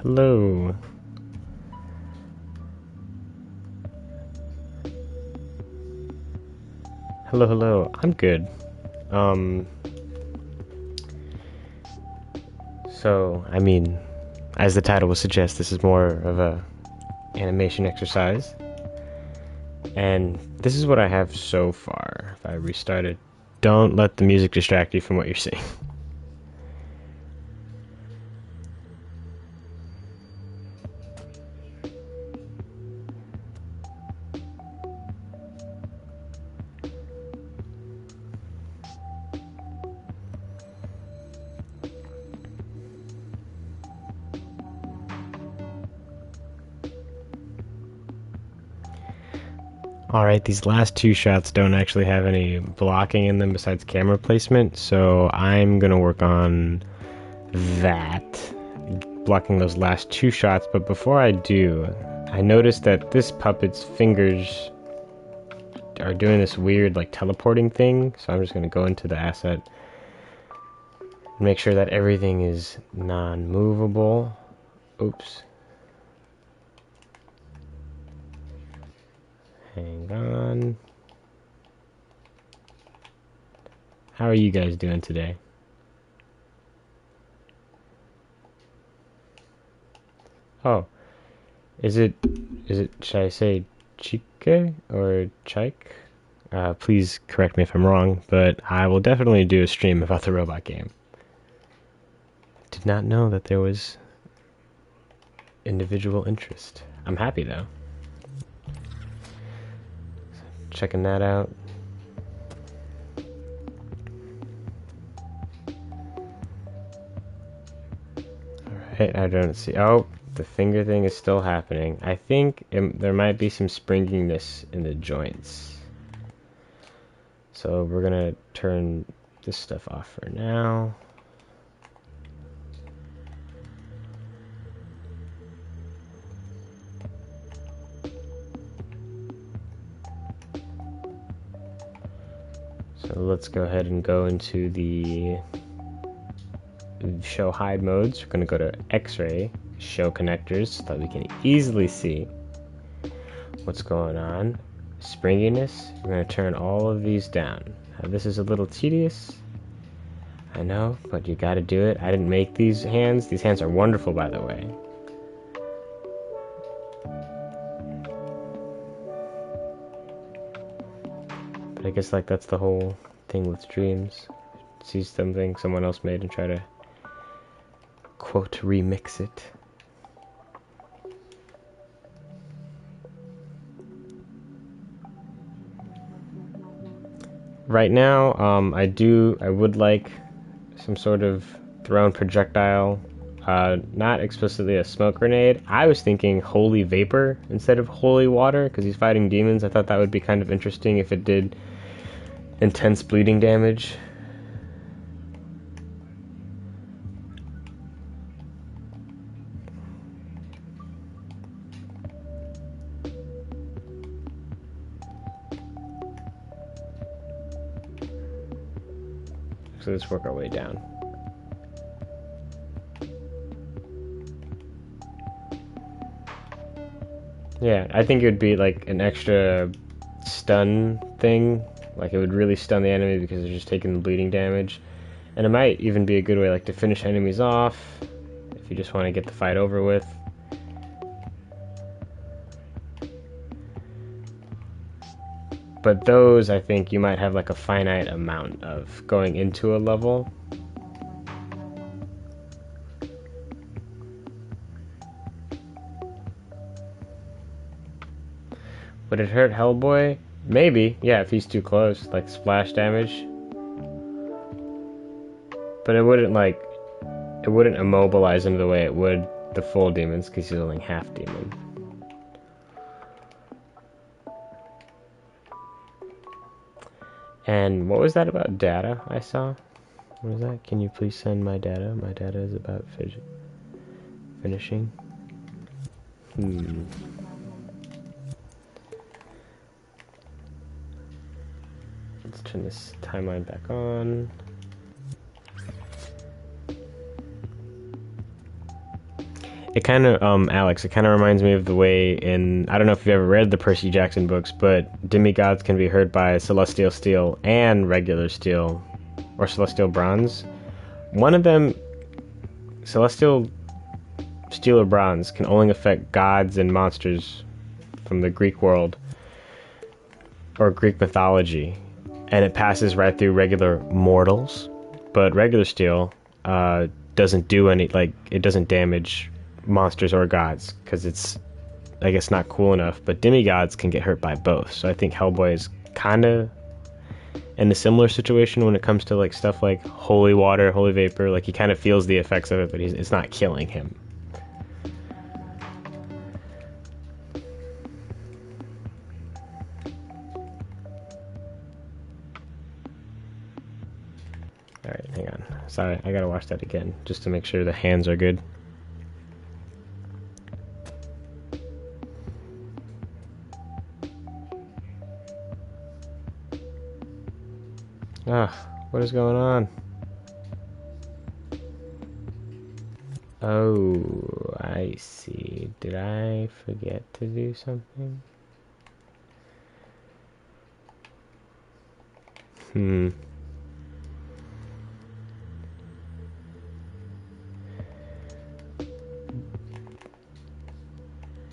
Hello. Hello, hello. I'm good. Um, I mean, as the title would suggest, this is more of a animation exercise. And this is what I have so far. If I restart it, don't let the music distract you from what you're seeing. Alright, these last two shots don't actually have any blocking in them besides camera placement, so I'm gonna work on that, blocking those last two shots. But before I do, I noticed that this puppet's fingers are doing this weird like teleporting thing, so I'm just gonna go into the asset and make sure that everything is non-movable. Oops. Hang on. How are you guys doing today? Oh, should I say Chike or Chike? Please correct me if I'm wrong, but I will definitely do a stream about the robot game. Did not know that there was individual interest. I'm happy though. Checking that out. Alright, I don't see. Oh, the finger thing is still happening. I think there might be some springiness in the joints. So we're gonna turn this stuff off for now. So let's go ahead and go into the show hide modes. We're going to go to X-ray, show connectors, so that we can easily see what's going on. Springiness, we're going to turn all of these down. Now, this is a little tedious, I know, but you got to do it. I didn't make these hands. These hands are wonderful, by the way. But I guess like that's the whole thing with dreams. See something someone else made and try to quote remix it. Right now, I would like some sort of thrown projectile, not explicitly a smoke grenade. I was thinking holy vapor instead of holy water, because he's fighting demons. I thought that would be kind of interesting if it did intense bleeding damage. So let's work our way down. Yeah, I think it would be like an extra stun thing. Like it would really stun the enemy because they're just taking the bleeding damage. And it might even be a good way like to finish enemies off if you just want to get the fight over with. But those, I think, you might have like a finite amount of going into a level. Would it hurt Hellboy? Maybe, yeah, if he's too close, like splash damage. But it wouldn't immobilize him the way it would the full demons, because he's only half demon. And what was that about data I saw? What was that? Can you please send my data? My data is about finishing. Let's turn this timeline back on. It kind of, Alex, it kind of reminds me of the way in, I don't know if you've ever read the Percy Jackson books, but demigods can be hurt by celestial steel and regular steel, or celestial bronze. One of them, celestial steel or bronze, can only affect gods and monsters from the Greek world, or Greek mythology, and it passes right through regular mortals, but regular steel, doesn't do any, like, it doesn't damage monsters or gods because it's, I guess, not cool enough. But demigods can get hurt by both, so I think Hellboy is kind of in a similar situation when it comes to like stuff like holy water, holy vapor. Like, he kind of feels the effects of it, but it's not killing him. Alright, hang on. Sorry, I gotta watch that again just to make sure the hands are good. What is going on? Oh, I see. Did I forget to do something?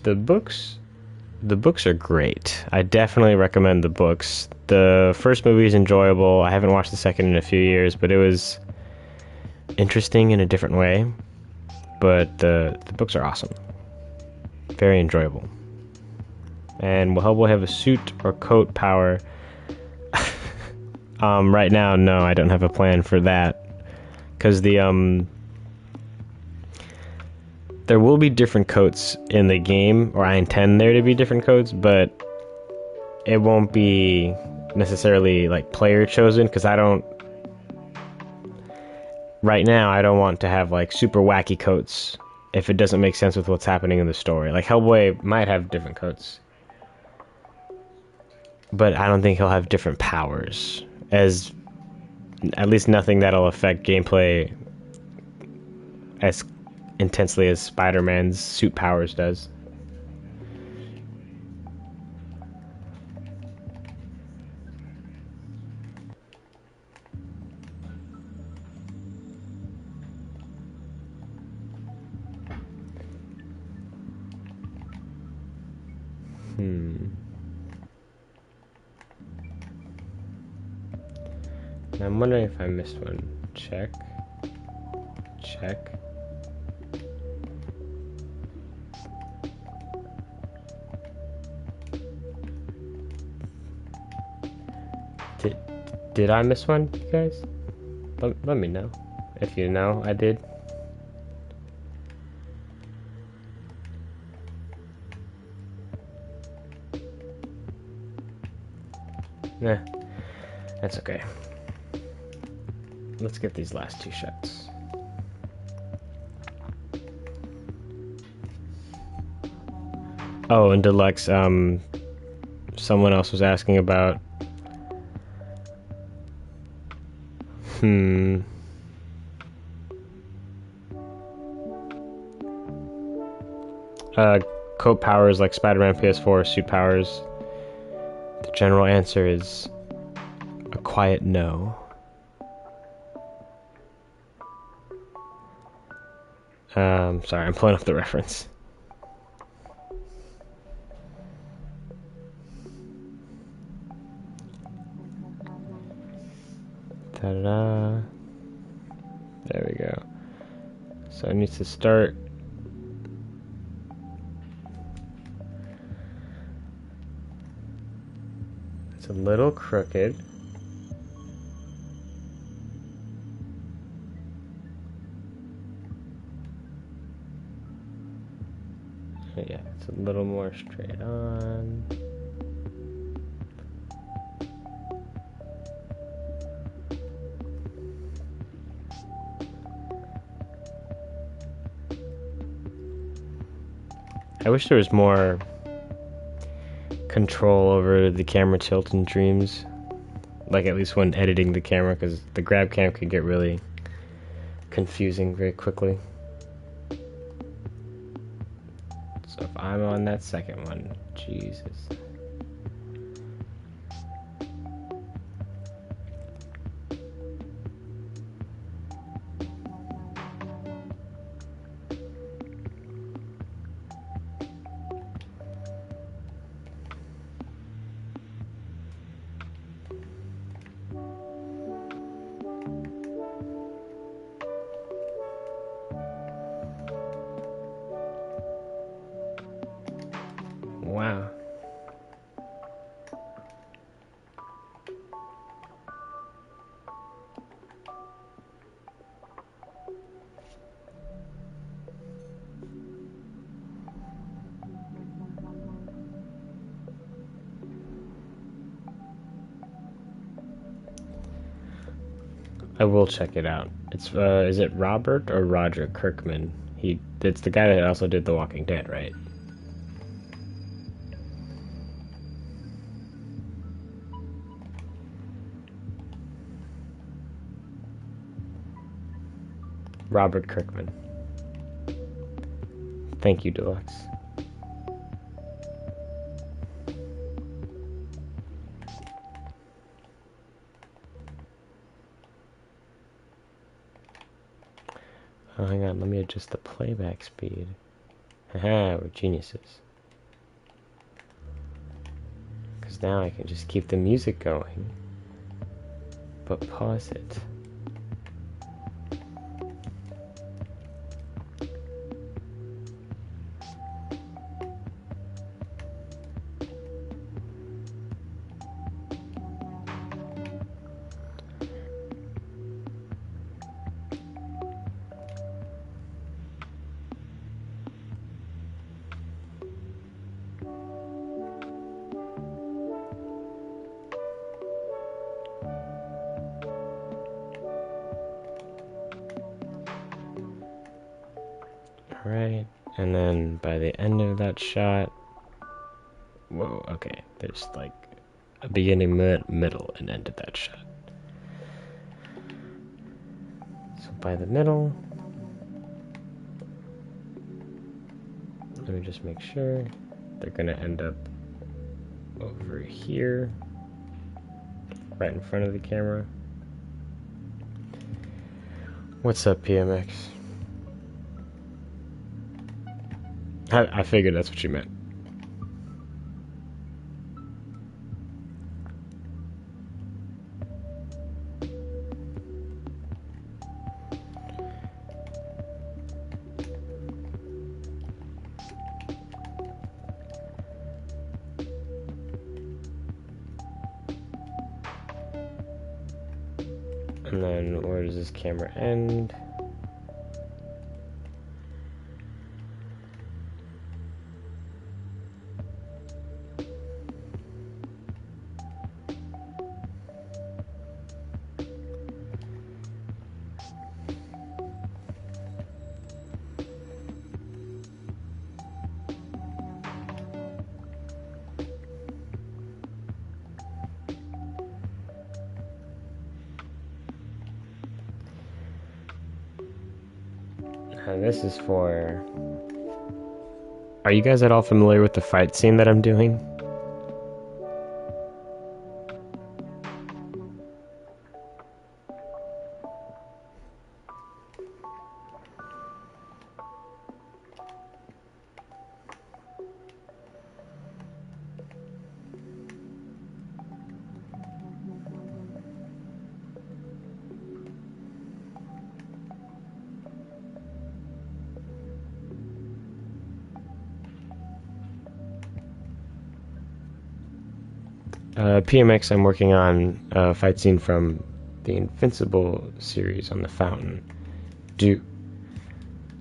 The books are great. I definitely recommend the books. The first movie is enjoyable. I haven't watched the second in a few years, but it was interesting in a different way. But the books are awesome. Very enjoyable. And will Hellboy have a suit or coat power? Right now, no, I don't have a plan for that. Because there will be different coats in the game, or I intend there to be different coats, but it won't be necessarily like player chosen, because right now I don't want to have like super wacky coats if it doesn't make sense with what's happening in the story. Like, Hellboy might have different coats, but I don't think he'll have different powers, as at least nothing that'll affect gameplay as intensely as Spider-Man's suit powers does. Now I'm wondering if I missed one. Check. Did I miss one, you guys? Let me know if you know I did. Nah, that's okay. Let's get these last two shots. Oh, and Deluxe, someone else was asking about coat powers like Spider-Man PS4 suit powers. The general answer is a quiet no. Sorry, I'm pulling up the reference. Ta-da! There we go. So it needs to start. It's a little crooked. Yeah, it's a little more straight on. I wish there was more control over the camera tilt in Dreams, like at least when editing the camera, because the grab cam could get really confusing very quickly. So if I'm on that second one, Jesus. Wow. I will check it out. It's is it Robert or Roger Kirkman? It's the guy that also did The Walking Dead, right? Robert Kirkman. Thank you, Deluxe. Oh, hang on, let me adjust the playback speed. Haha, we're geniuses. Because now I can just keep the music going, but pause it. Alright, and then by the end of that shot, whoa, okay, there's like a beginning, middle, and end of that shot. So by the middle, let me just make sure they're gonna end up over here, right in front of the camera. What's up, PMX? I figured that's what you meant. And then where does this camera end? And this is for... Are you guys at all familiar with the fight scene that I'm doing? PMX, I'm working on a fight scene from the Invincible series on the fountain.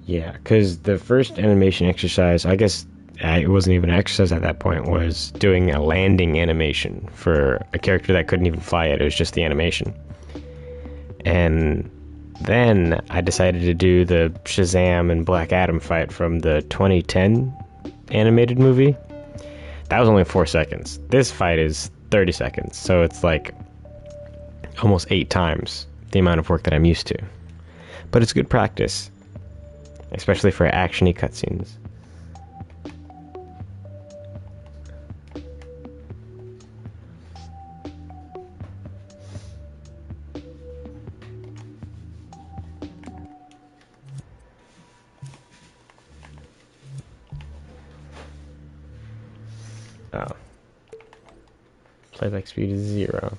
Yeah, because the first animation exercise, I guess it wasn't even an exercise at that point, was doing a landing animation for a character that couldn't even fly yet. It was just the animation. And then I decided to do the Shazam and Black Adam fight from the 2010 animated movie. That was only 4 seconds. This fight is 30 seconds, so it's like almost 8 times the amount of work that I'm used to. But it's good practice, especially for action-y cutscenes. Oh. Playback speed is 0.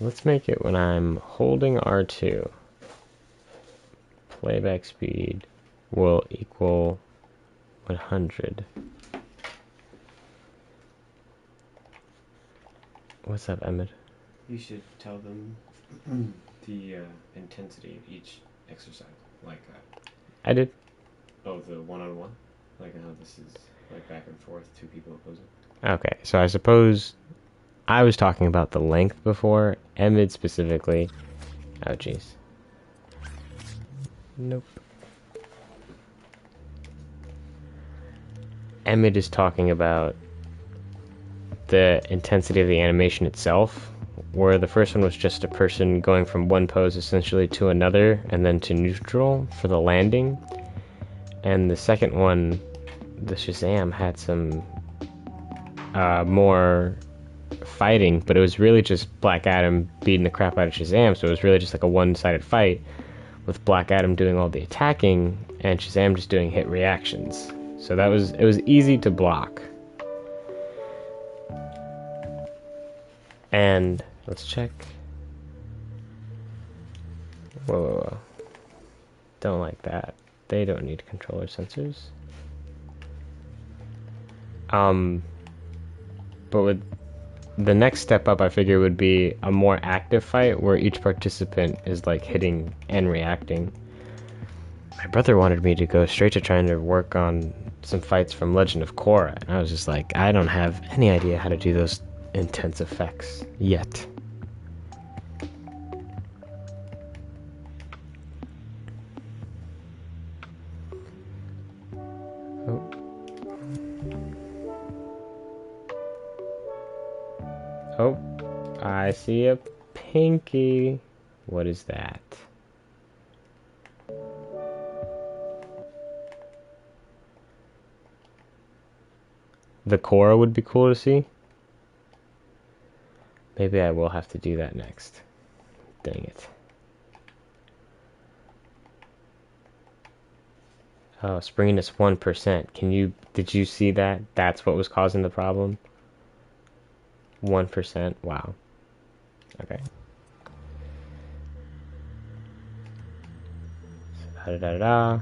Let's make it when I'm holding R2. Playback speed will equal 100. What's up, Emmett? You should tell them the intensity of each exercise. Like, I did. oh, the one-on-one? Like how this is, like, back and forth, two people opposing? Okay, so I suppose I was talking about the length before. Emmett specifically. Oh, jeez. Nope. Emmett is talking about the intensity of the animation itself, where the first one was just a person going from one pose essentially to another and then to neutral for the landing. And the second one, the Shazam, had some more fighting, but it was really just Black Adam beating the crap out of Shazam, so it was really just like a one-sided fight with Black Adam doing all the attacking and Shazam just doing hit reactions. So it was easy to block. And let's check. Whoa, whoa, whoa. Don't like that. They don't need controller sensors. But with the next step up, I figure would be a more active fight where each participant is like hitting and reacting. My brother wanted me to go straight to trying to work on some fights from Legend of Korra, and I was just like, I don't have any idea how to do those intense effects yet. Oh. Oh, I see a pinky. What is that? The Korra would be cool to see. Maybe I will have to do that next. Dang it. Oh, springiness 1%. Did you see that? That's what was causing the problem? 1%. Wow. Okay. Da da da da.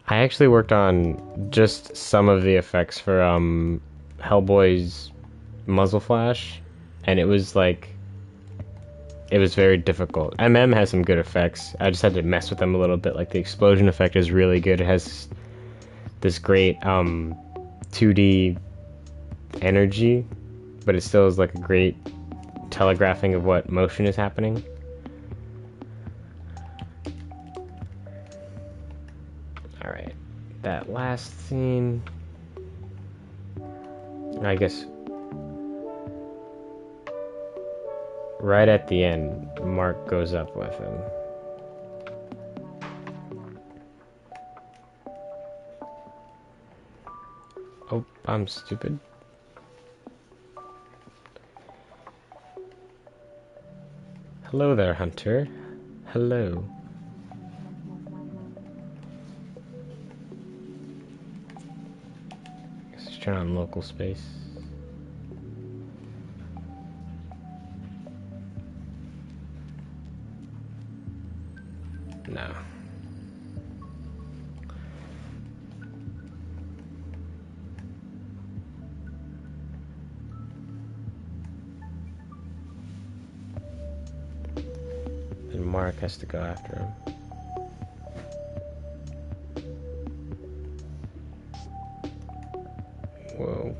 I actually worked on just some of the effects for Hellboy's muzzle flash, and it was very difficult. Has some good effects. I just had to mess with them a little bit. Like the explosion effect is really good. It has this great 2D energy, but it still is like a great telegraphing of what motion is happening. Alright, that last scene, I guess right at the end, Mark goes up with him. Oh, I'm stupid. Hello there, Hunter. Hello. Let's turn on local space. No. And Mark has to go after him. Whoa.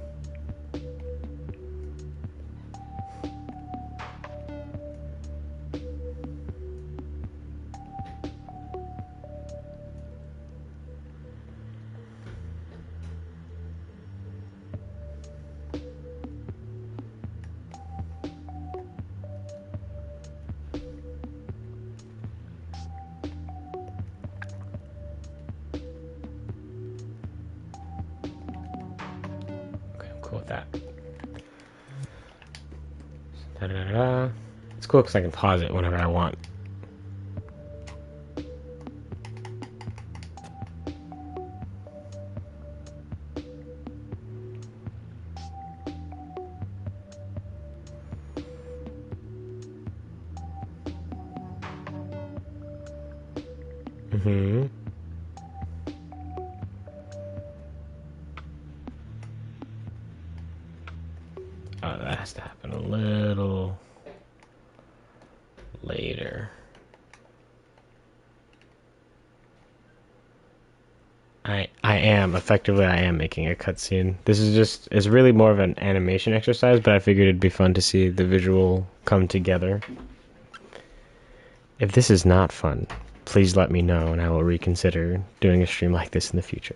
cool with that. Da-da-da-da. It's cool because I can pause it whenever I want. Mm-hmm. Oh, that has to happen a little later. I am making a cutscene. This is just, it's really more of an animation exercise, but I figured it'd be fun to see the visual come together. If this is not fun, please let me know and I will reconsider doing a stream like this in the future.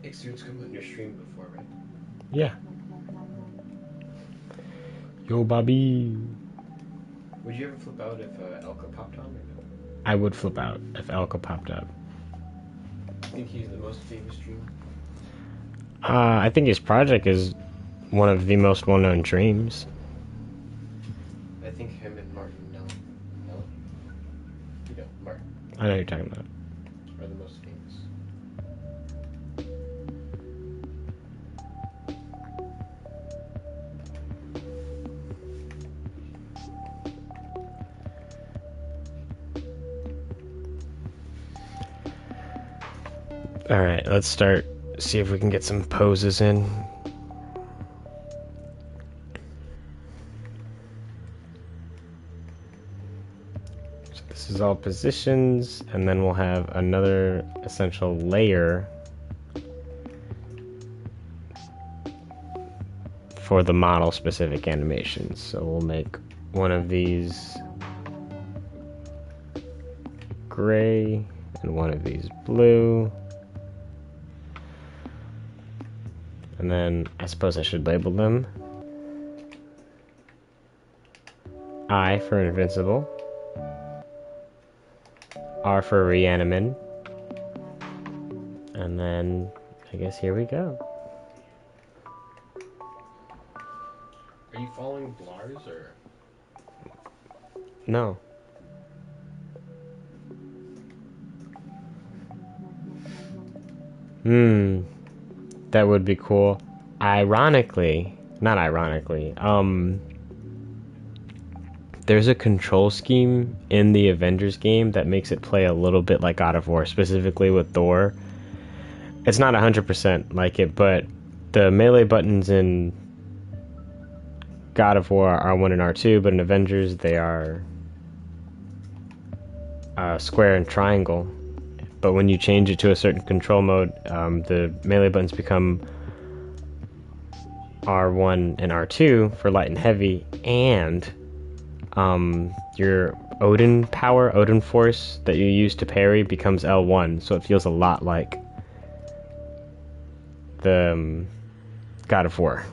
Exude's come on your stream before, right? Yeah. Yo, Bobby. Would you ever flip out if Elka popped on or no? I would flip out if Elka popped up. I think he's the most famous streamer. I think his project is one of the most well-known dreams. I think him and Martin no, you know, Martin I know who you're talking about. are the most famous. Alright, let's start. See if we can get some poses in. So this is all positions, and then we'll have another essential layer for the model specific animations. So we'll make one of these gray and one of these blue. And then I suppose I should label them. I for Invincible. R for Reanimin. And then I guess here we go. Are you following Blars or? No. That would be cool. Ironically, not ironically, there's a control scheme in the Avengers game that makes it play a little bit like God of War, specifically with Thor. It's not 100% like it, but the melee buttons in God of War are R1 and R2, but in Avengers they are square and triangle. But when you change it to a certain control mode, the melee buttons become R1 and R2 for light and heavy, and your Odin power, Odin force that you use to parry becomes L1, so it feels a lot like the God of War.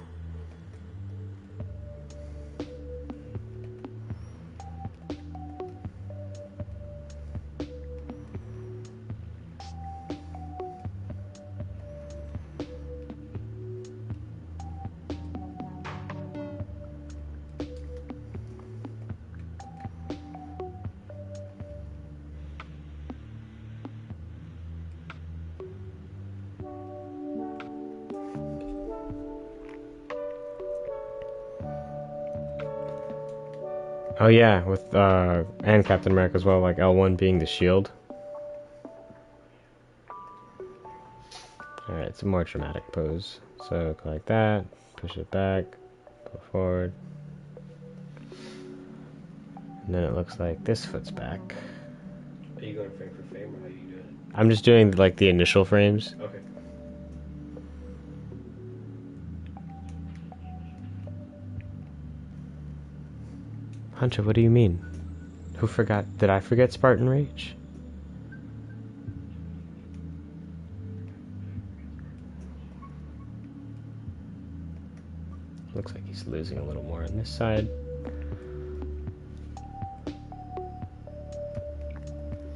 Oh yeah, with and Captain America as well, like L1 being the shield. Alright, it's a more dramatic pose. So go like that, push it back, go forward. And then it looks like this foot's back. Are you going frame for frame or how are you doing it? I'm just doing like the initial frames. Okay. Hunter, what do you mean? Who forgot? Did I forget Spartan Rage? losing a little more on this side.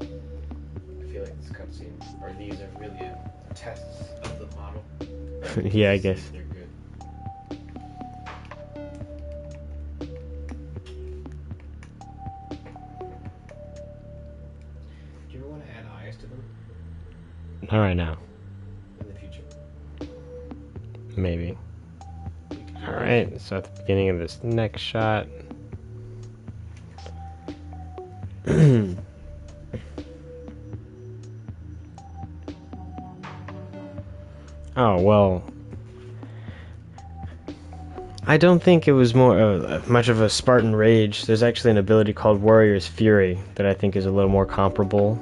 I feel like this cutscene, or these are really tests of the model. Yeah, I See guess. if they're good. Do you ever want to add eyes to them Not right now. in the future? Maybe. Alright, so at the beginning of this next shot. Oh, well. I don't think it was much of a Spartan Rage. There's actually an ability called Warrior's Fury that I think is a little more comparable.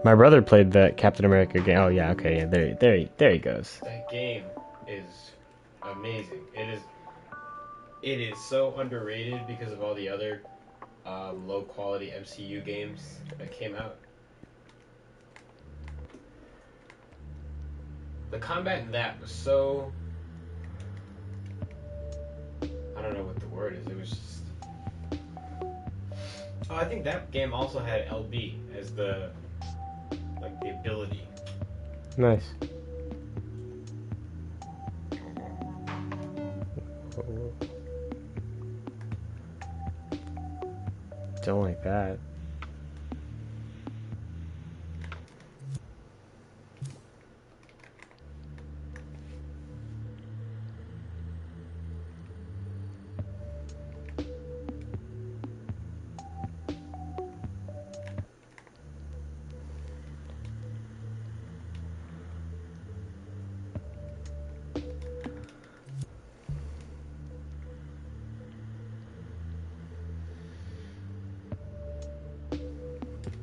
My brother played that Captain America game. Oh yeah, okay, yeah, there he goes. That game is amazing. It is so underrated because of all the other low quality MCU games that came out. The combat in that was so, I don't know what the word is. It was just. Oh, I think that game also had LB as the ability. Nice. Don't like that.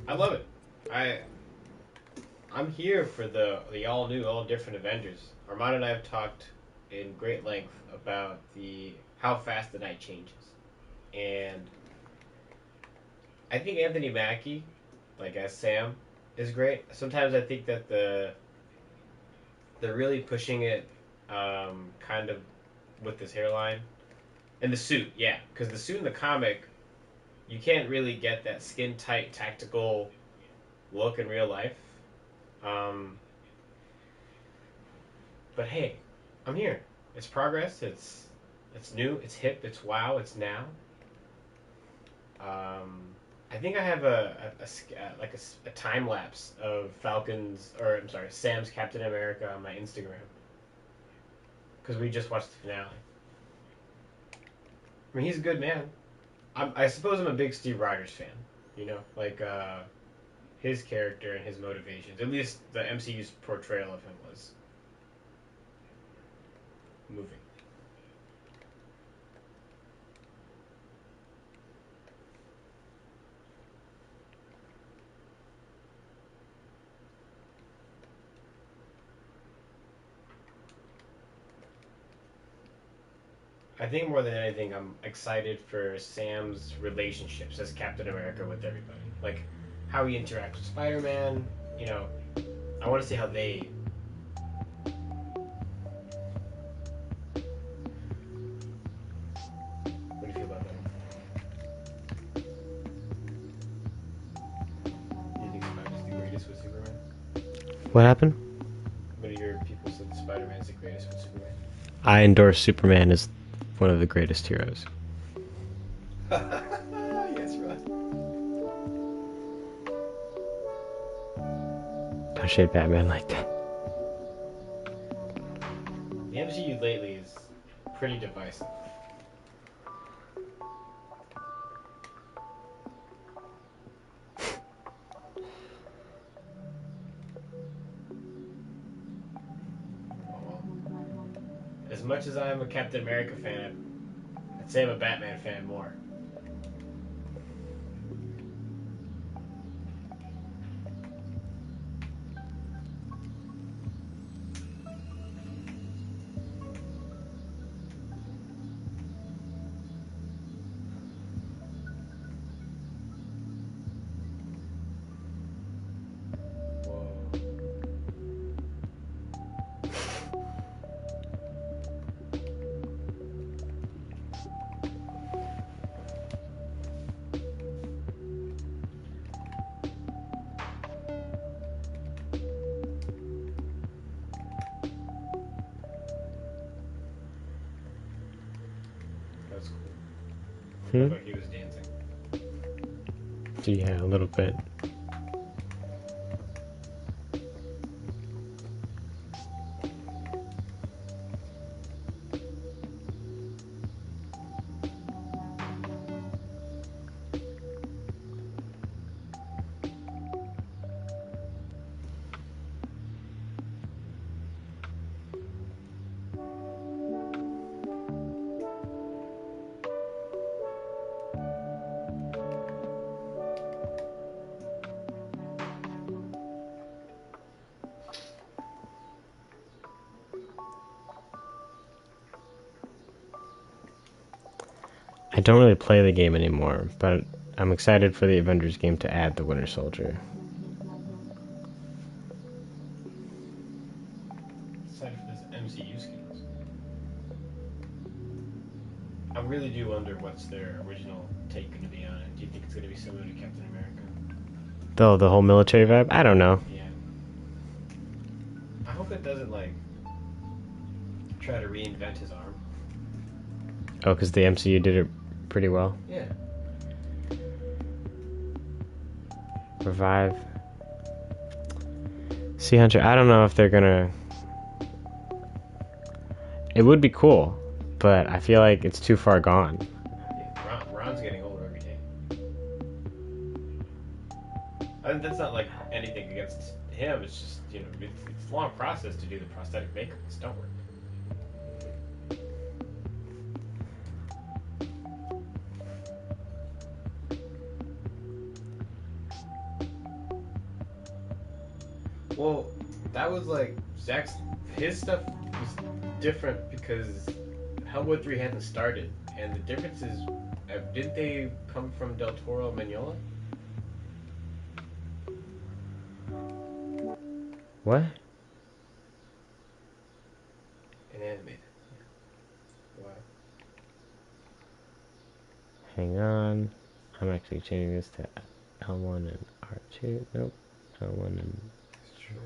I love it. I'm here for the all new, all different Avengers. Armand and I have talked in great length about the how fast the night changes, and I think Anthony Mackie, like as Sam, is great. Sometimes I think that they're really pushing it, kind of with this hairline and the suit, yeah, because the suit in the comic, you can't really get that skin tight tactical look in real life. Um, but hey, I'm here. It's progress. It's new. It's hip. It's wow. It's now. I think I have a time lapse of Falcon's, or I'm sorry, Sam's Captain America on my Instagram because we just watched the finale. I mean, he's a good man. I suppose I'm a big Steve Rogers fan. You know, his character and his motivations. At least the MCU's portrayal of him was moving. I think more than anything, I'm excited for Sam's relationships as Captain America with everybody. Like how he interacts with Spider-Man. You know, I want to see how they. What do you feel about that? Do you think Spider-Man's the greatest with Superman? What happened? Many of your people said Spider-Man's the greatest with Superman. I endorse Superman as one of the greatest heroes. Yes, right. Don't shade Batman like that. The MCU lately is pretty divisive. As much as I'm a Captain America fan, I'd say I'm a Batman fan more. Whoa. That's cool. Hmm? Looked like he was dancing. Yeah, a little bit. I don't really play the game anymore, but I'm excited for the Avengers game to add the Winter Soldier. Excited for this MCU skins. I really do wonder what's their original take going to be on it. Do you think it's going to be similar to Captain America? Though the whole military vibe, I don't know. Yeah. I hope it doesn't like try to reinvent his arm. Oh, because the MCU did it pretty well. Yeah. Revive. Sea Hunter, I don't know if they're gonna... It would be cool, but I feel like it's too far gone. Yeah. Ron's getting older every day. That's not like anything against him. It's just, it's a long process to do the prosthetic makeup and stunt work. Well, that was like his stuff was different because Hellboy 3 hadn't started, and the difference is, didn't they come from Del Toro and Mignola? What? And animated. Yeah. Wow. Hang on. I'm actually changing this to L1 and R2. Nope. L1 and... That's true.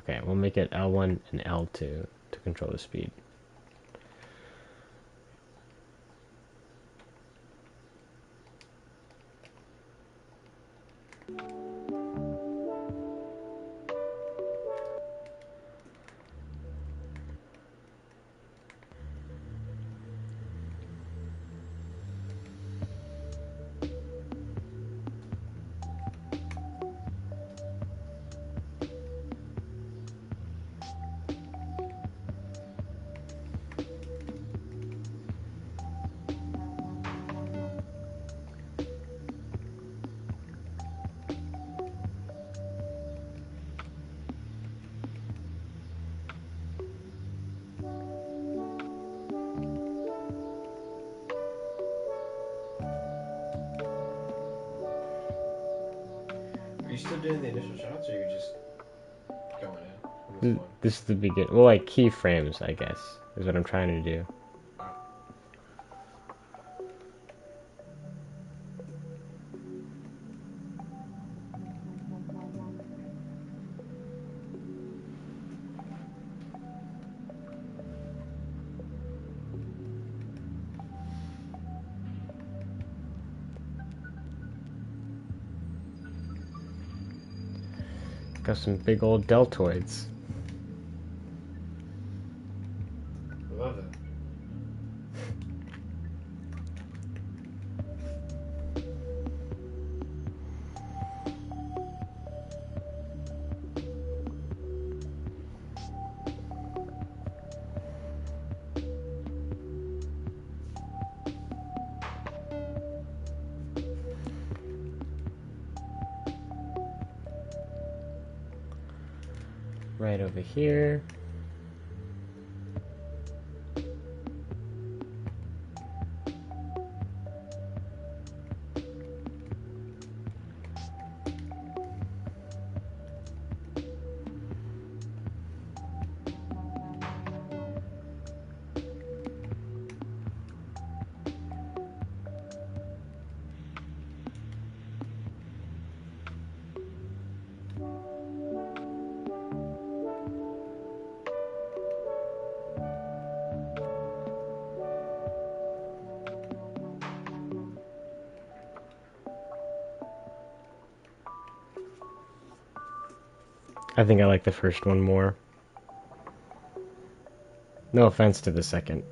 Okay, we'll make it L1 and L2 to control the speed. Are you still doing the initial shots, or are you just going in on this one? This is the beginning. Well, like keyframes, I guess, is what I'm trying to do. Wow. Got some big old deltoids. I love that. Right over here. I think I like the first one more. No offense to the second.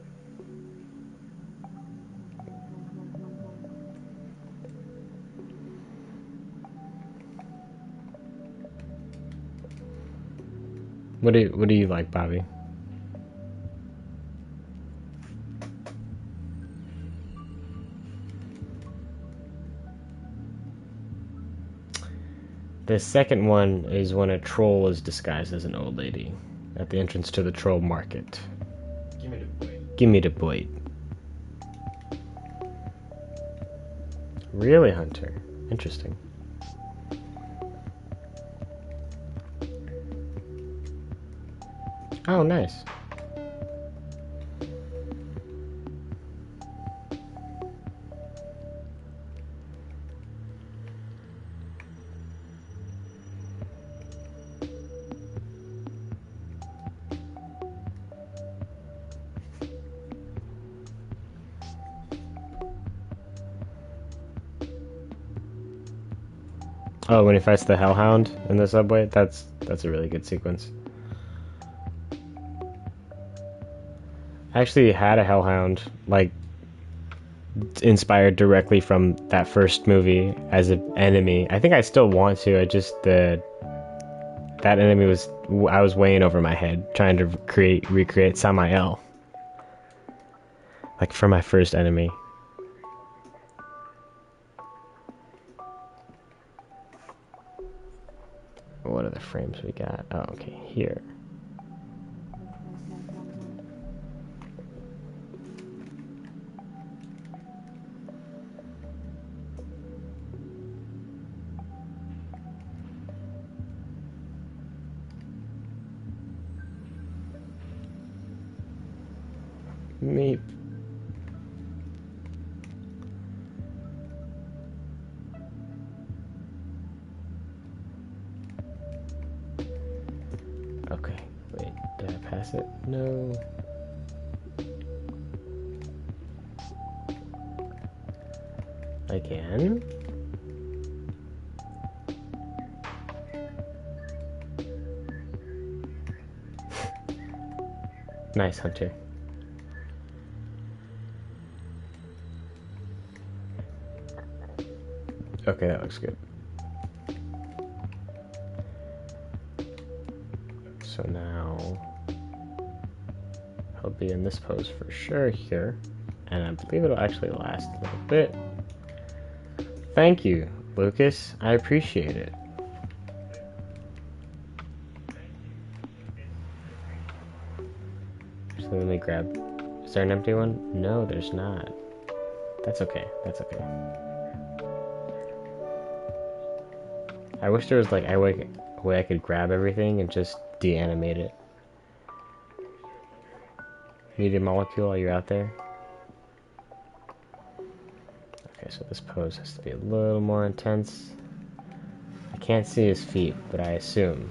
What do you like, Bobby? The second one is when a troll is disguised as an old lady at the entrance to the troll market. Give me the boy. Give me the boy. Really, Hunter? Interesting. Oh, nice. Oh, when he fights the Hellhound in the subway, that's a really good sequence. I actually had a Hellhound, like, inspired directly from that first movie as an enemy. I think I still want to. I just that enemy was I was weighing over my head trying to recreate Samael, like for my first enemy. What are the frames we got? Oh, okay, here. Meep. Okay, wait, did I pass it? No. Again? Nice, Hunter. Okay, that looks good. So now I'll be in this pose for sure here, and I believe it'll actually last a little bit. Thank you, Lucas. I appreciate it. So let me grab. Is there an empty one? No, there's not. That's okay. That's okay. I wish there was like a way I could grab everything and just de-animate it. Media molecule, are you out there? Okay, so this pose has to be a little more intense. I can't see his feet, but I assume.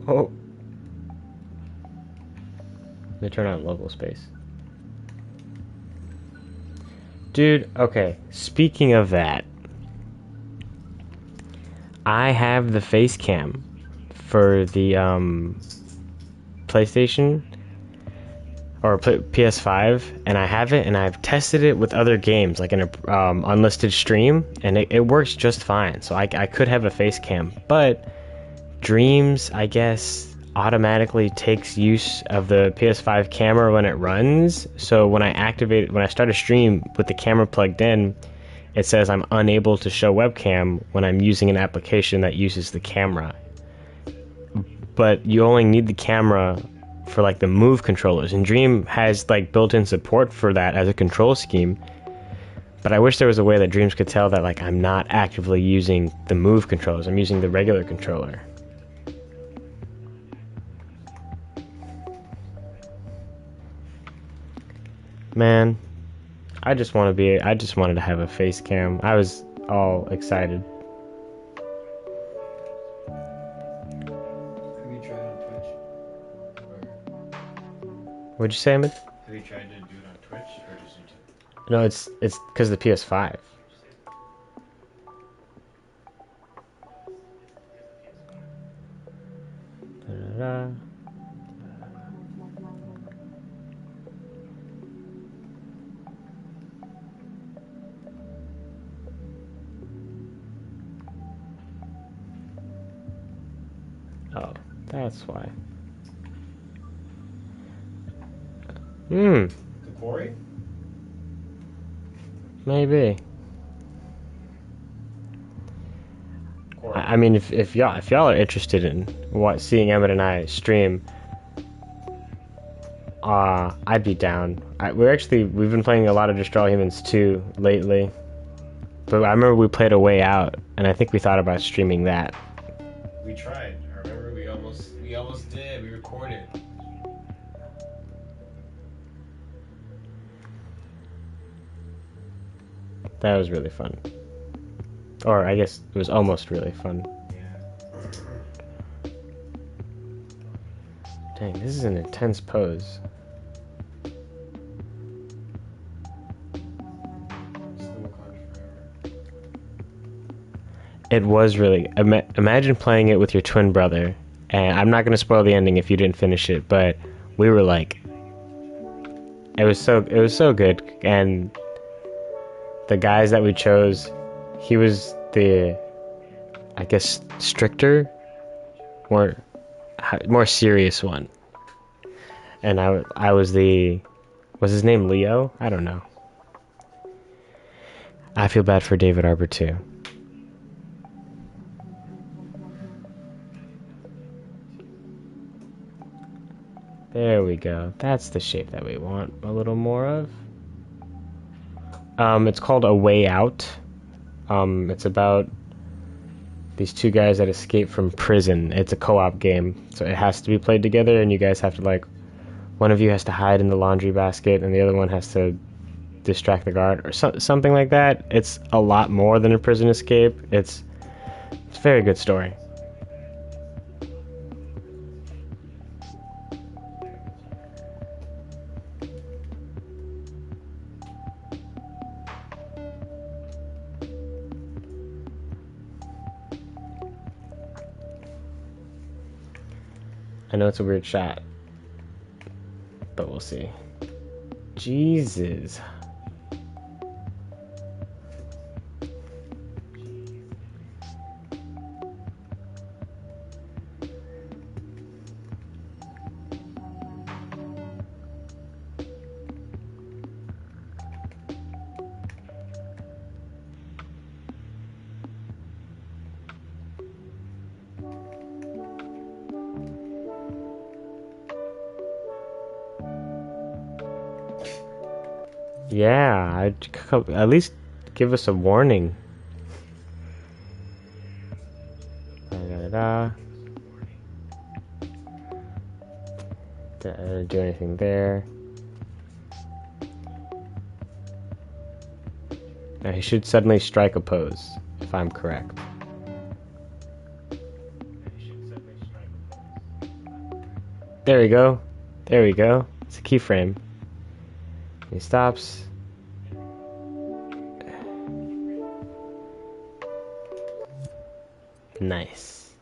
Oh! Let me turn on local space. Dude, okay, speaking of that, I have the face cam for the PlayStation or PS5, and I have it, and I've tested it with other games, like in a unlisted stream, and it works just fine. So I could have a face cam, but Dreams, I guess, automatically takes use of the PS5 camera when it runs. So when I start a stream with the camera plugged in, it says I'm unable to show webcam when I'm using an application that uses the camera. But you only need the camera for like the Move controllers, and Dream has like built-in support for that as a control scheme. But I wish there was a way that Dreams could tell that like I'm not actively using the Move controllers, I'm using the regular controller. Man, I just wanted to have a face cam. I was all excited. Have you tried on Twitch? What'd you say, Ahmed? Have you tried to do it on Twitch or just YouTube? No, it's because of the PS5. Da-da-da. Oh, that's why. The quarry? Maybe. Quarry. I mean, if y'all are interested in seeing Emmett and I stream, I'd be down. We've been playing a lot of Destroy All Humans 2 lately, but I remember we played A Way Out, and I think we thought about streaming that. We tried. I remember we almost did. We recorded. That was really fun. Or I guess it was almost really fun. Yeah. Dang, this is an intense pose. It was really... Imagine playing it with your twin brother, and I'm not going to spoil the ending if you didn't finish it, but we were like... It was so good, and the guys that we chose, he was the, I guess, stricter, more serious one, and I was his name Leo? I don't know. I feel bad for David Arbor too. There we go. That's the shape that we want a little more of. It's called A Way Out. It's about these two guys that escape from prison. It's a co-op game, so it has to be played together, and you guys have to, one of you has to hide in the laundry basket, and the other one has to distract the guard, or something like that. It's a lot more than a prison escape. It's a very good story. I know it's a weird shot, but we'll see. Jesus. Yeah, I'd at least give us a warning. Da-da-da. Didn't do anything there. Now he should suddenly strike a pose, if I'm correct. There we go. There we go. It's a keyframe. He stops. Nice.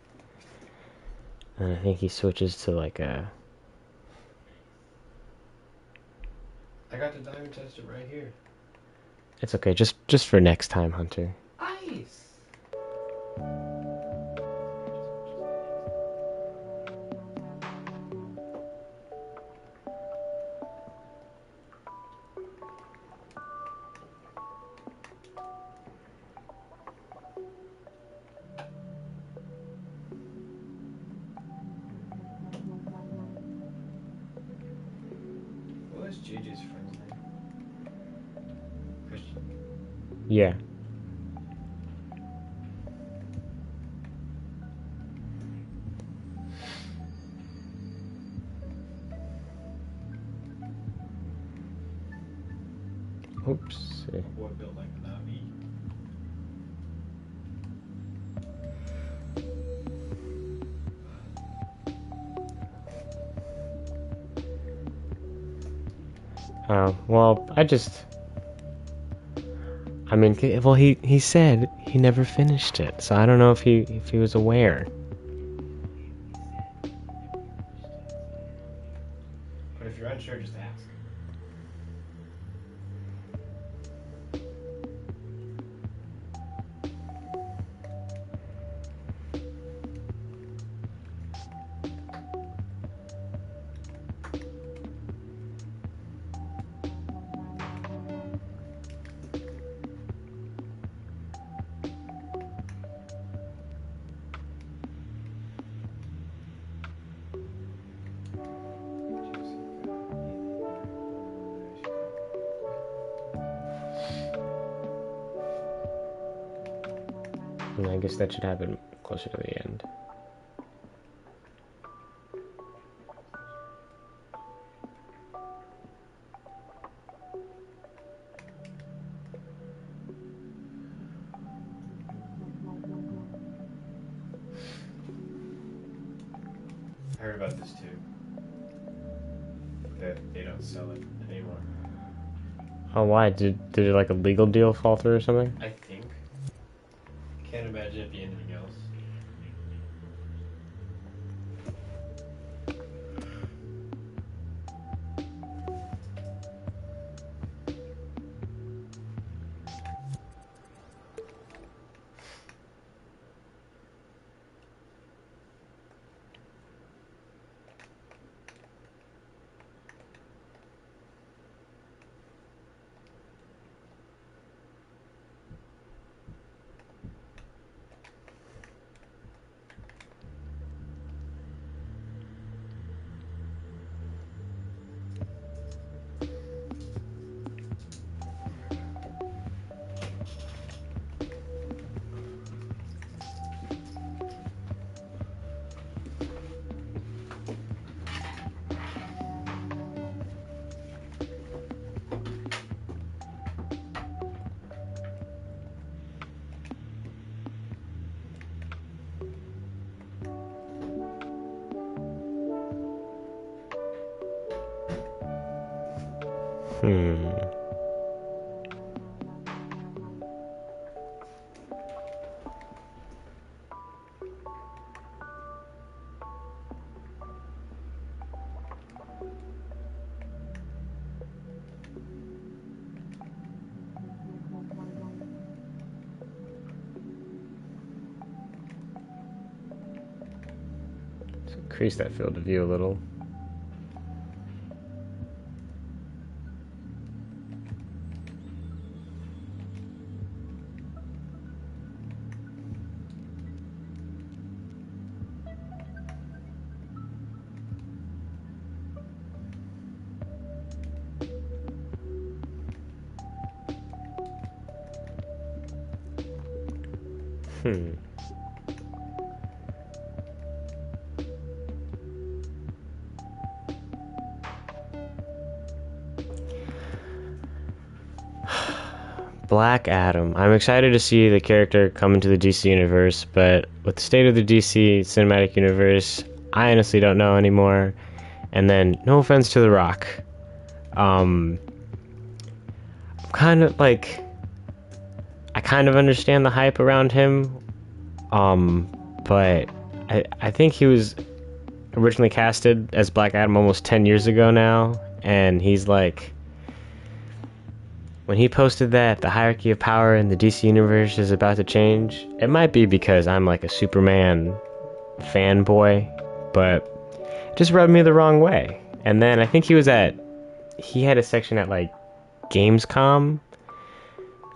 And I think he switches to like a... I got the diamond tester right here. It's okay, just for next time, Hunter. Ice! What was JJ's friend's name? Christian. Yeah. Oops. Boy built like a Navi. Well, I mean, well, he said he never finished it, so I don't know if he was aware. unsure, just ask. And I guess that should happen closer to the end. I heard about this too. That they don't sell it anymore. Oh, why? Did like a legal deal fall through or something? I think. Can't imagine it being anything else. So increase that field of view a little. Black Adam. I'm excited to see the character come into the DC universe, but with the state of the DC cinematic universe, I honestly don't know anymore. And then, no offense to The Rock, kind of like, I kind of understand the hype around him, but I think he was originally casted as Black Adam almost 10 years ago now, and he's like, when he posted that the hierarchy of power in the DC universe is about to change, it might be because I'm like a Superman fanboy, but it just rubbed me the wrong way. And then I think he had a section at like Gamescom,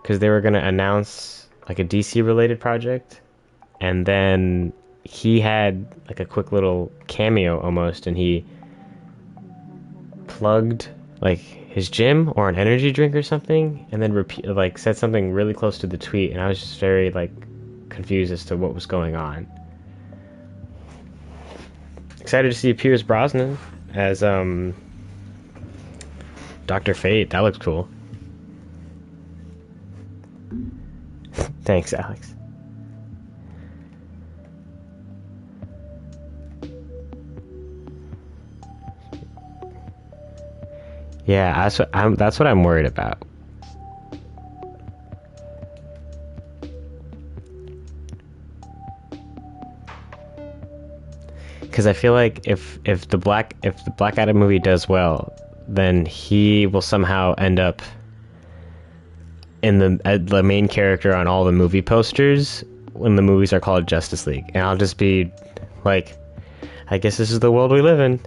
because they were going to announce like a DC related project, and then he had like a quick little cameo almost, and he plugged like his gym or an energy drink or something, and then said something really close to the tweet, and I was just very like confused as to what was going on. Excited to see Pierce Brosnan as Dr. Fate. That looks cool. Thanks, Alex. Yeah, that's what I'm worried about. Because I feel like if the Black Adam movie does well, then he will somehow end up in the main character on all the movie posters when the movies are called Justice League, and I'll just be like, I guess this is the world we live in.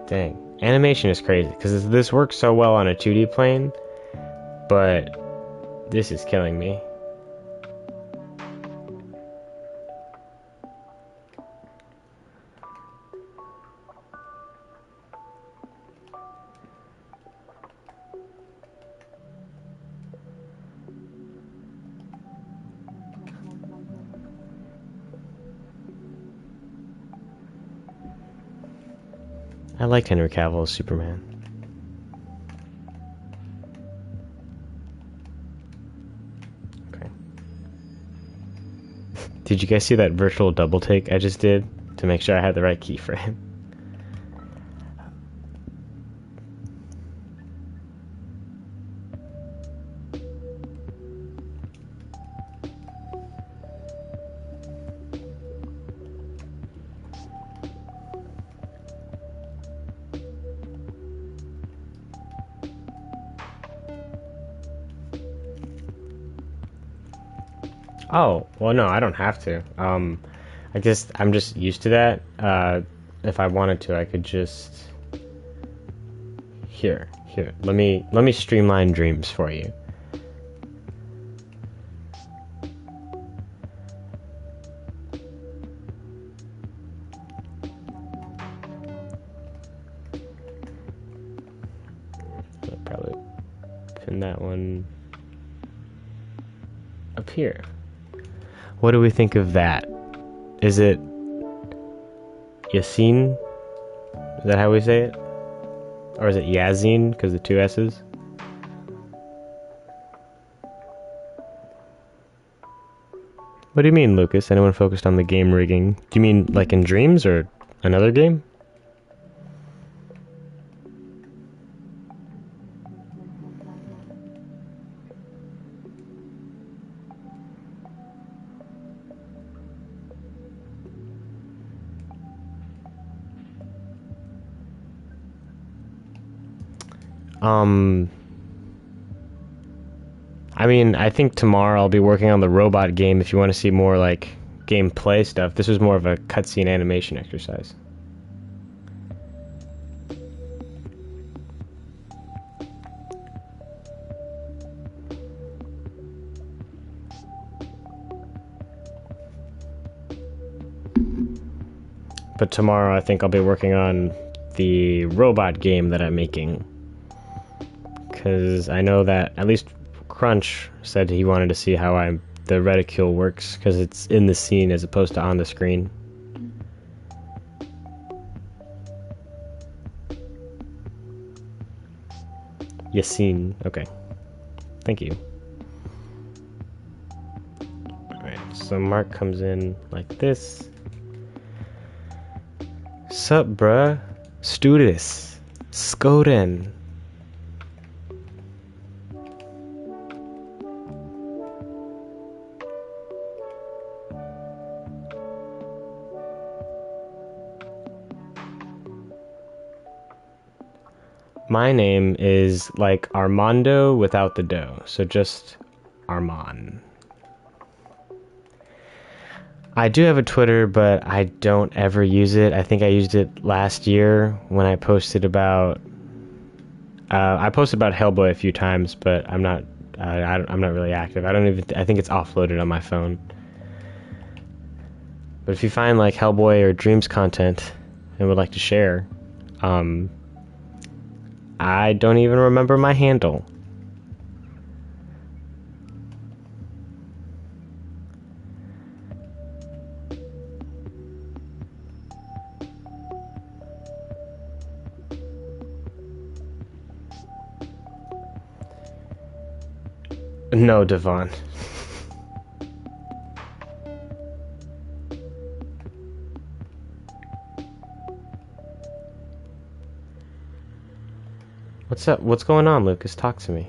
Dang. Animation is crazy, because this works so well on a 2D plane, but this is killing me. I liked Henry Cavill as Superman. Okay. Did you guys see that virtual double take I just did to make sure I had the right keyframe? Oh, well, no, I don't have to. I guess I'm just used to that. If I wanted to, I could just... Here. Let me streamline dreams for you. I'll probably pin that one up here. What do we think of that? Is it Yasin? Is that how we say it? Or is it Yazin, because the two S's? What do you mean, Lucas? Anyone focused on the game rigging? Do you mean like in Dreams or another game? I mean, I think tomorrow I'll be working on the robot game if you want to see more, like, gameplay stuff. This was more of a cutscene animation exercise. But tomorrow I think I'll be working on the robot game that I'm making. Because I know that at least Crunch said he wanted to see how the reticule works, because it's in the scene as opposed to on the screen. Yasin. Okay. Thank you. Alright, so Mark comes in like this. Sup, bruh? Studis. Skoden. My name is like Armando without the dough, so just Armand. I do have a Twitter, but I don't ever use it. I think I used it last year when I posted about... I posted about Hellboy a few times, but I'm not really active. I think it's offloaded on my phone. But if you find like Hellboy or Dreams content and would like to share, I don't even remember my handle. No, Devon. What's up? What's going on, Lucas? Talk to me.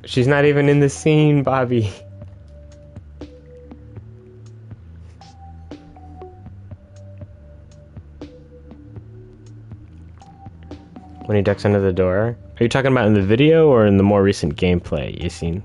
She's not even in the scene, Bobby. When he ducks under the door? Are you talking about in the video or in the more recent gameplay you've seen?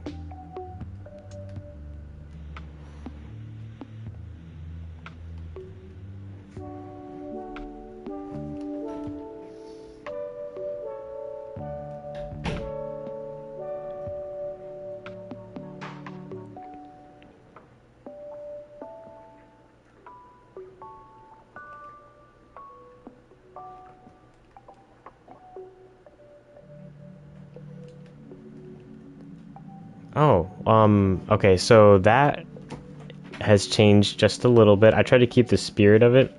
Oh, okay, so that has changed just a little bit. I try to keep the spirit of it,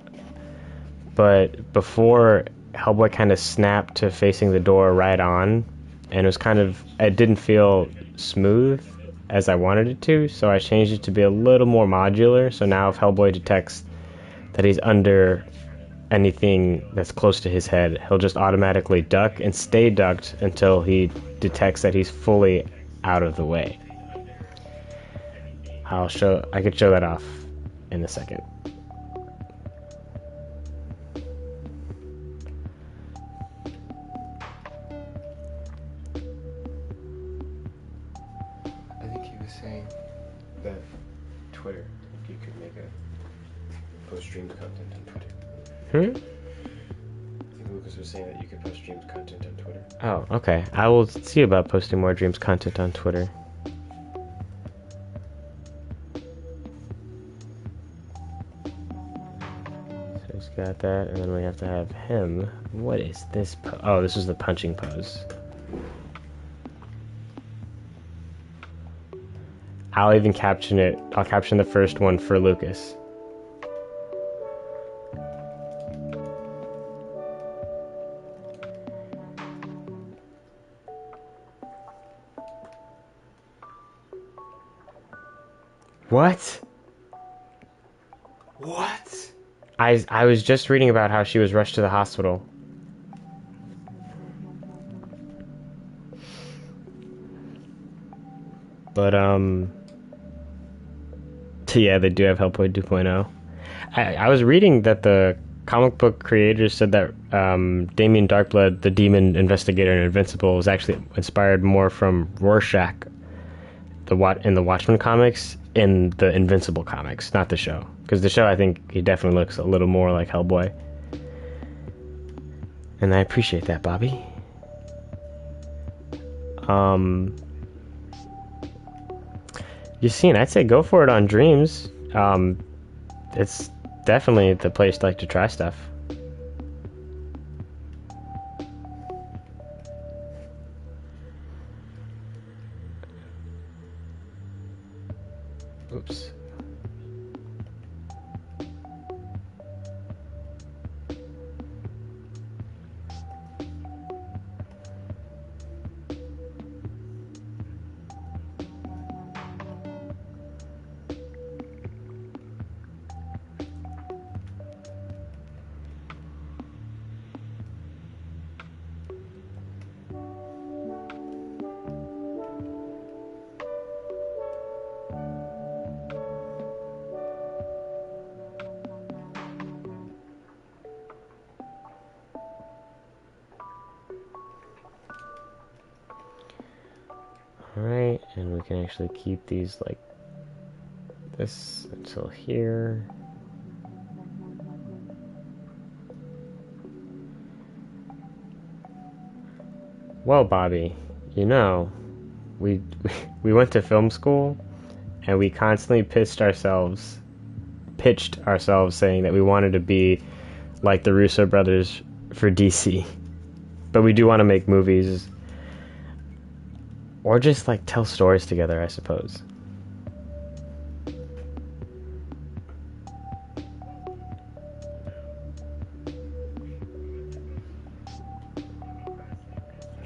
but before Hellboy kind of snapped to facing the door right on, and it didn't feel smooth as I wanted it to, so I changed it to be a little more modular. So now if Hellboy detects that he's under anything that's close to his head, he'll just automatically duck and stay ducked until he detects that he's fully out of the way. I could show that off in a second. I think he was saying that Twitter, you could make a post streamed content on Twitter. I think Lucas was saying that you could post streamed content on Twitter. Oh, okay. I will see about posting more Dreams content on Twitter. So he's got that, and then we have to have him. What is this oh, this is the punching pose. I'll even caption it. I'll caption the first one for Lucas. What? What? I was just reading about how she was rushed to the hospital. But yeah, they do have Hellboy 2.0. I was reading that the comic book creators said that Damien Darkblood, the demon investigator in Invincible, was actually inspired more from Rorschach in the Watchmen comics, in the Invincible comics, not the show. Because the show, I think he definitely looks a little more like Hellboy. And I appreciate that, Bobby. You've seen, I'd say go for it on Dreams. It's definitely the place to like to try stuff. Oops. Alright, and we can actually keep these like this until here. Well, Bobby, you know, we went to film school and we constantly pitched ourselves saying that we wanted to be like the Russo brothers for DC. But we do want to make movies. Or just like tell stories together, I suppose.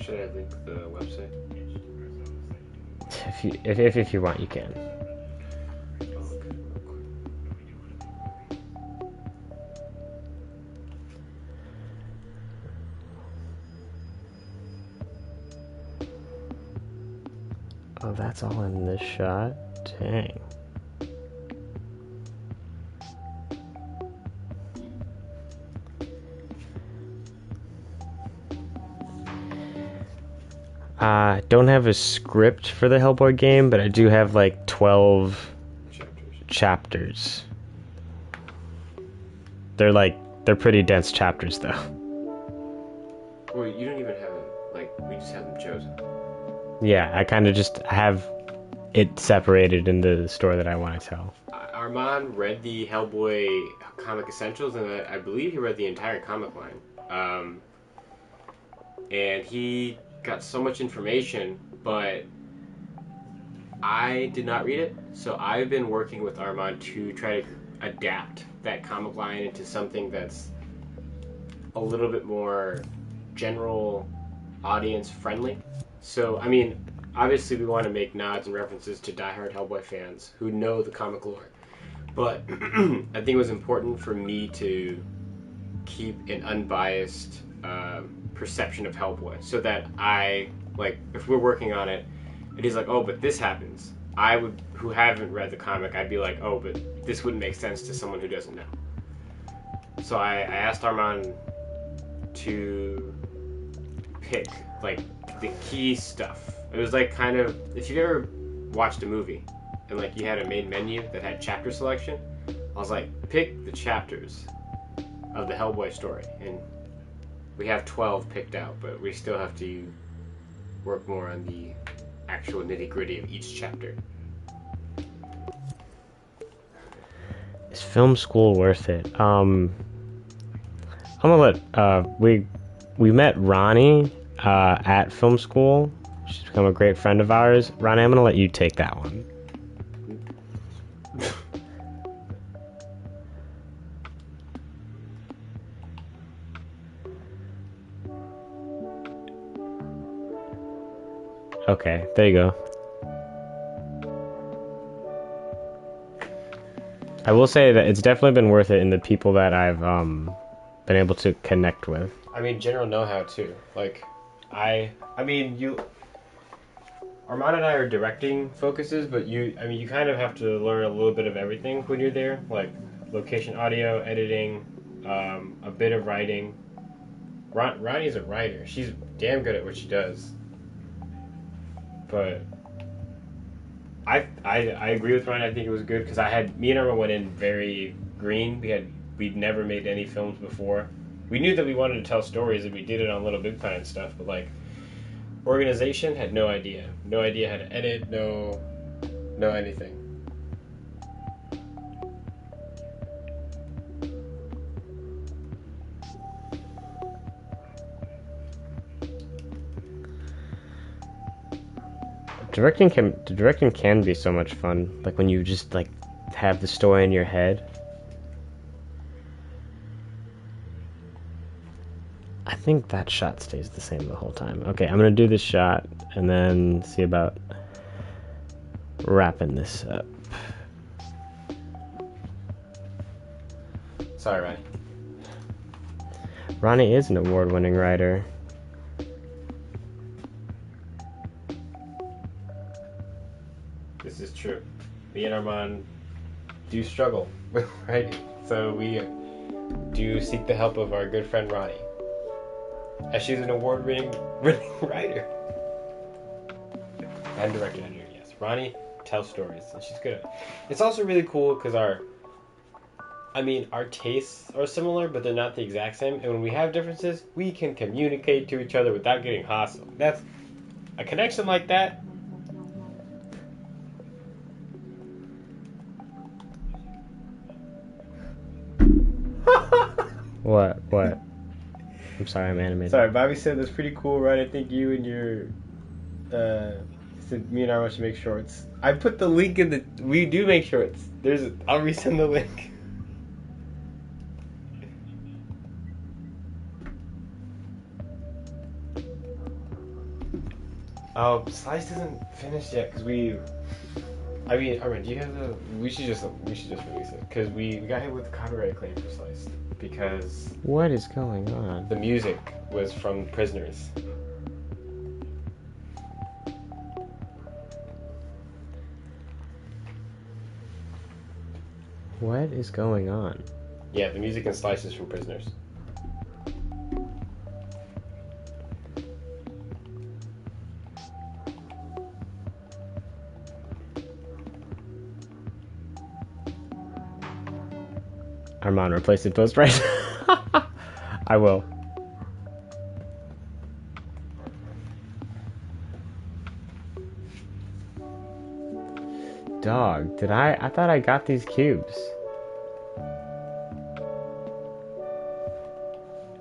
Should I link the website? If you want, you can. Oh, that's all in this shot? Dang. Don't have a script for the Hellboy game, but I do have like 12 chapters. They're pretty dense chapters though. Well, you don't even have them, like, we just have them chosen. Yeah, I kind of just have it separated into the story that I want to tell. Armand read the Hellboy comic essentials, and I believe he read the entire comic line. And he got so much information, but I did not read it, so I've been working with Armand to try to adapt that comic line into something that's a little bit more general audience friendly. So, I mean, obviously we want to make nods and references to diehard Hellboy fans who know the comic lore, but I think it was important for me to keep an unbiased perception of Hellboy, so that if we're working on it, and he's like, oh, but this happens, I would, who haven't read the comic, I'd be like, oh, but this wouldn't make sense to someone who doesn't know. So I asked Armand to pick, like, the key stuff. It was like kind of, if you've ever watched a movie and like you had a main menu that had chapter selection, I was like, pick the chapters of the Hellboy story, and we have 12 picked out, but we still have to work more on the actual nitty-gritty of each chapter. Is film school worth it? I'm gonna let we met Ronnie at film school. She's become a great friend of ours. Ronnie, I'm gonna let you take that one. Okay, there you go. I will say that it's definitely been worth it in the people that I've been able to connect with. I mean, general know-how too. Like, I mean, Armand and I are directing focuses, but you kind of have to learn a little bit of everything when you're there, like location, audio, editing, a bit of writing. Ronnie's a writer. She's damn good at what she does. But I agree with Ryan. I think it was good because me and Irma went in very green. We'd never made any films before. We knew that we wanted to tell stories, and we did it on Little Big Planet and stuff. But like organization, had no idea how to edit, no anything. Directing can be so much fun. Like when you just like have the story in your head. I think that shot stays the same the whole time. Okay, I'm gonna do this shot and then see about wrapping this up. Sorry, Ronnie. Ronnie is an award-winning writer. This is true. Me and Armand do struggle with writing, so we do seek the help of our good friend Ronnie, as she's an award-winning writer and director. Yes, Ronnie tells stories, and she's good at it. It's also really cool because our tastes are similar, but they're not the exact same. And when we have differences, we can communicate to each other without getting hostile. That's a connection like that. What? I'm sorry, I'm animated. Sorry, Bobby said that's pretty cool, right? I think you and your said me and Arma should make shorts. I put the link in the. We do make shorts. I'll resend the link. Oh, Slice isn't finished yet because Arma, do you have the? We should just release it because we got hit with copyright claim for Slice because what is going on? the music was from Prisoners. What is going on? Yeah, the music and slices from Prisoners. Armand, replace the post right. I will. Dog, did I thought I got these cubes.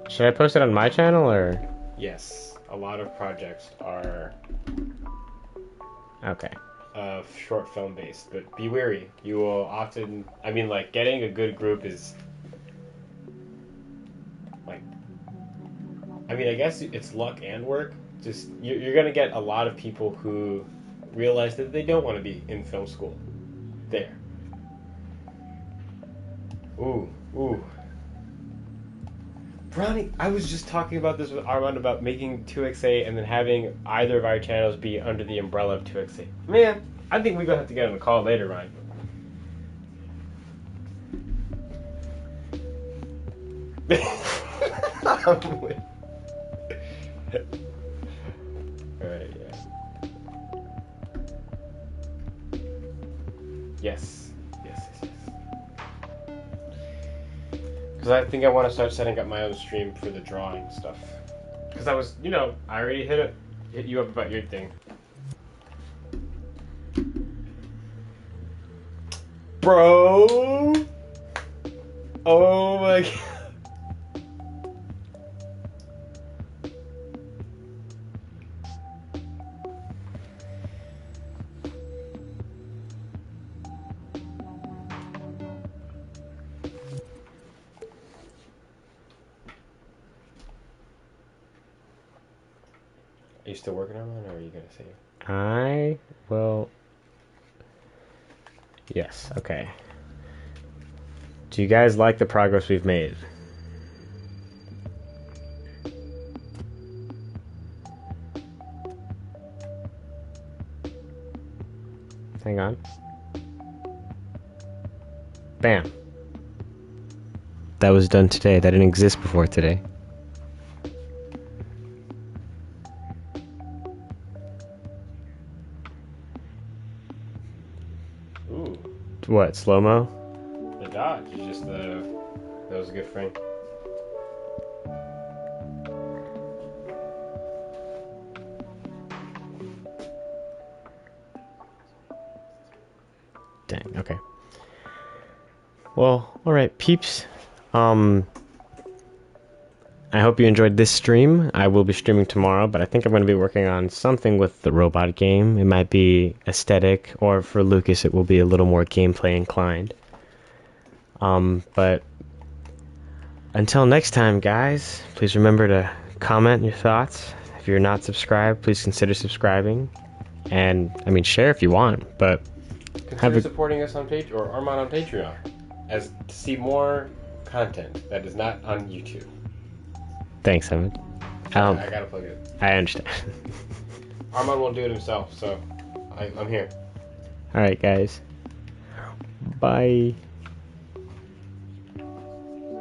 Should I post it on my channel or? Yes, a lot of projects are Okay. short film based, but be wary. You will often, I mean, like, getting a good group is, like, I mean, I guess it's luck and work. Just, you're going to get a lot of people who realize that they don't want to be in film school. There. Ooh, ooh. Brownie, I was just talking about this with Armand about making 2XA and then having either of our channels be under the umbrella of 2XA. Man, I think we're going to have to get on a call later, Ryan. Alright, yeah. Yes. Yes. Because I think I want to start setting up my own stream for the drawing stuff. Because I was, I already hit you up about your thing. Bro! Oh my god. Are you still working on one, or are you going to save? I will. Yes, okay. Do you guys like the progress we've made? Hang on. Bam. That was done today. That didn't exist before today. Ooh. What, slow-mo? The dodge is just that was a good frame. Dang, okay. Well, alright, peeps. I hope you enjoyed this stream. I will be streaming tomorrow, but I think I'm going to be working on something with the robot game. It might be aesthetic, or for Lucas it will be a little more gameplay inclined. But until next time, guys, please remember to comment your thoughts. If you're not subscribed, please consider subscribing. And, I mean, share if you want, but Consider supporting us on Patreon, or Armand on Patreon, as to see more content that is not on YouTube. Thanks, Evan. I gotta plug it. I understand. Armand won't do it himself, so I'm here. Alright, guys. Bye.